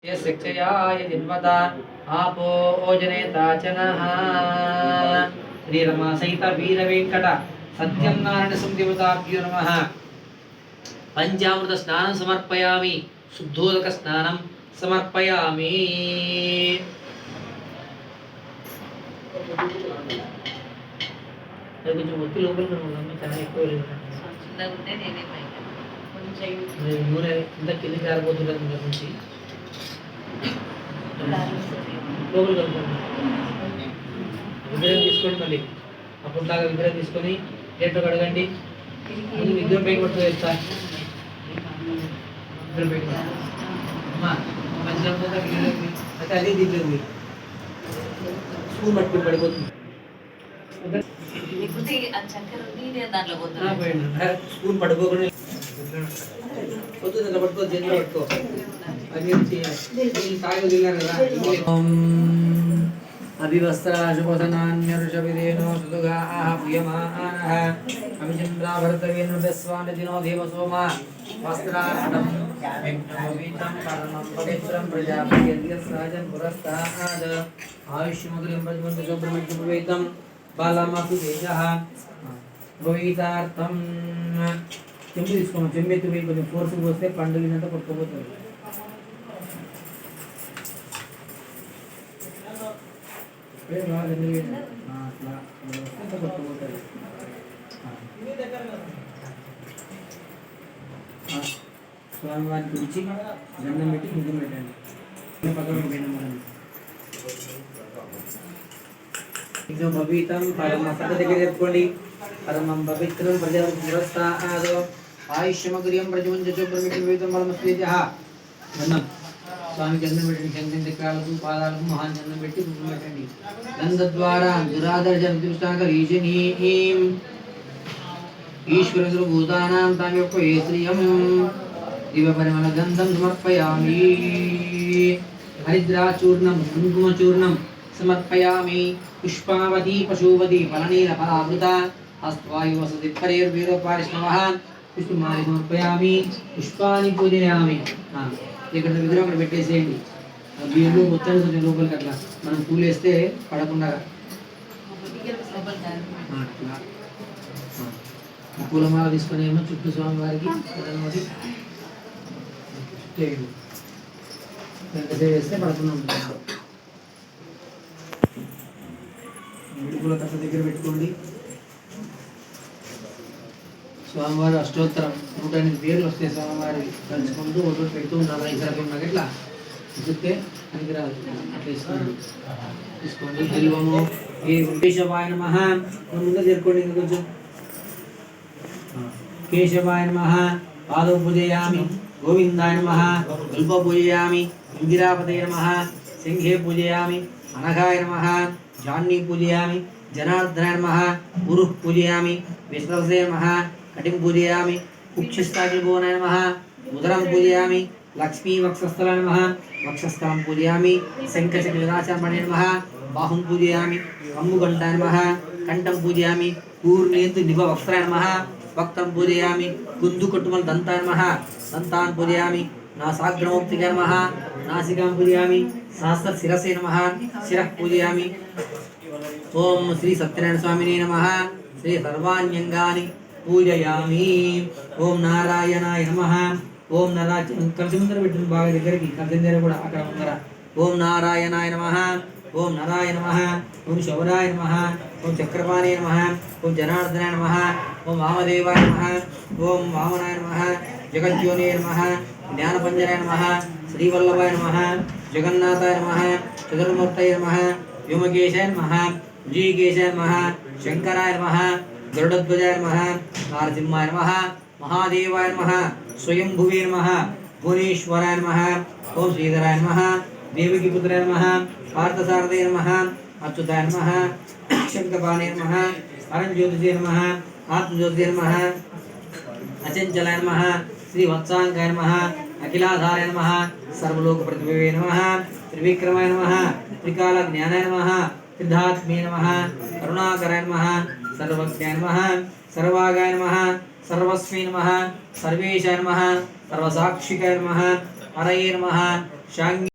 शिक्षयाय जिन्वता आपो ओजनेताचनः श्रीरमा सहित वीर वेंकट सत्यनारायण संदेवताभ्यो नमः। पंचामृत स्नानं समर्पयामि, शुद्धोदक स्नानं समर्पयामि। కొంచెం ఒత్తి లోపల చాలా ఎక్కువ నూనె ఇంత కిందికి ఆరిపోతున్నది ముందు నుంచి లోపల కలుపుకోండి. విగ్రహం తీసుకోండి, మళ్ళీ అప్పుడులాగా విగ్రహం తీసుకొని ప్లేట్లో కడగండి. ముందు విగ్రహం పైకి పట్టుకో చెప్తా. విగ్రహం పైకి అమ్మా మంచిగా అయితే అదే దీంట్లో స్పూన్ పట్టుకుని పడిపోతుంది. స్పూన్ పడుకోకుండా పొద్దున్న పట్టుకో, జల్లి పట్టుకో. अभिवस्त्राशुपसनान्यर्षविदेनो सुदुगाः प्रियमानः अभिचन्द्राभरतवेनुस्वानदिनो देव सोमा वस्त्राटं विघ्नोपवीतं परमं पवित्रं प्रजापतिर्यस्राजं पुरस्तात् आयुष्यमग्रिं प्रजमन्तुब्रह्मज्ञोपवीतं बालमस्तु तेजः भवितार्थं చెంబు తీసుకోండి. చెంబు ఎత్తి పోయి కొంచెం ఫోర్స్కి వస్తే పండుగంతా కొట్టుకుపోతుంది. స్వామివారికి పిలిచి దండం పెట్టి ముగ్గు పెట్టండి. పక్కన పవిత్రం పరమ సత దగ్గర చెప్పుకోండి. పరమం పవిత్రం ప్రజాదో ఆయుష్యమగ్రియం ప్రజమంచో బ్రహ్మితం బలమస్వేజ దండం. స్వామి గంధం పెట్టండి. గంధం చక్రాలకు పాదాలకు మహాన్ గంధం పెట్టి ముగ్గు పెట్టండి. గంధ ద్వారా దురాదర్శనీం ఈశ్వర భూతానాం తామ్యోపేత్రియం దివ పరిమళ గంధం సమర్పయామి. హరిద్రాచూర్ణం కుంకుమచూర్ణం సమర్పయామి. పుష్పావతి పశువతి ఫలనీల ఫలావృత హస్త్వాయు వసతి పరేర్వీరోపారిష్ణవః పుష్పమాలి సమర్పయామి. పుష్పాన్ని పూజయామి. ఇక్కడ విగ్రహం పెట్టేసేయండి. బియ్యంలో మొత్తం కొంచెం లోపలికి అట్లా మనం పూలు వేస్తే పడకుండా పూలమాల తీసుకొని ఏమో చుట్టూ స్వామివారికి వేస్తే పడకుండా ఉంటుంది. పూల కట్ట దగ్గర పెట్టుకోండి. స్వామివారి అష్టోత్తరం 108 పేర్లు వస్తాయి. స్వామివారి తలుచుకుంటూ ఒకటి పెడుతూ ఉండాలి. ఇక్కడ ఎట్లా చెప్తే పనికి రాదు. అట్లా తీసుకోండి. బిల్వము కేశవాయ నమః ముందుగా చేరుకోండి. ఇంకా కొంచెం కేశవాయ నమః పాదౌ పూజయామి. గోవిందాయ నమః కల్ప పూజయామి. ఇందిరాపతయ నమః సింహే పూజయామి. అనఘాయ నమః జాన్ని పూజయామి. జనార్దనాయ నమః గురుః పూజయామి. విష్ణవే నమః కటిం పూజయామి. కుక్షస్థాగ్నిభువనాయ నమః ఉదరం పూజయామి. లక్ష్మీ వక్షస్థలాయ నమః వక్షస్థలం పూజయామి. శంఖచక్రవిలాసార్పణాయ నమః బాహుం పూజయామి. కమ్ముగంటాయ నమః కంఠం పూజయామి. పూర్ణేందు నిభ వక్త్రాయ నమః వక్త్రం పూజయామి. గుందు కట్టుమల దంతాయ నమః దంతాన్ పూజయామి. నాసాగ్రమౌక్తికాయ నమః నాసికాం పూజయామి. సహస్ర శిరసే నమః శిరః పూజయామి. ఓం శ్రీ సత్యనారాయణ స్వామినే నమః. శ్రీ సర్వాణ్యంగాని పూజయామి. ఓం నారాయణాయ నమః. ఓం నారాయణ కలిసి ముందర పెట్టిన బాగా దగ్గరికి కలిసి దగ్గర కూడా అక్కడ ముందర. ఓం నారాయణాయ నమః. ఓం నారాయణ నమః. ఓం శౌరాయ నమః. ఓం చక్రపాణే నమః. ఓం జనార్దనాయ నమః. ఓం వామదేవాయ నమః. ఓం వామనాయ నమః. జగద్యోనే నమః. జ్ఞానపంజరాయ నమః. శ్రీవల్లభాయ నమః. జగన్నాథాయ నమః. చతుర్మూర్తయ నమః. వ్యోమకేశాయ నమః. విజయకేశాయ నమః. శంకరాయ నమః. గరుడధ్వజాయ నమః. నారసింహాయ నమః. మహాదేవాయ నమః. స్వయంభువే నమః. భువనేశ్వరాయ నమః. ఓం శ్రీధరాయ నమః. దేవకీపుత్రాయ నమః. పార్థసారథాయ నమః. అచ్యుతాయ నమః. శంకపాణే నమః. అరంజ్యోతిజే నమః. ఆత్మజ్యోతిజే నమః. అచంచలాయ నమః. శ్రీవత్సాంగాయ నమః. అఖిలాధారాయ నమః. సర్వలోక ప్రతిభవే నమః. త్రివిక్రమాయ నమః. త్రికాల జ్ఞానాయ నమః. త్రిధాత్మే నమః. కరుణాకరాయ నమః. సర్వజ్ఞాయ నమః. సర్వాగాయ నమః. सर्वस्मै नमः सर्वेशाय नमः सर्वसाक्षिकाय नमः हरये नमः शांग्य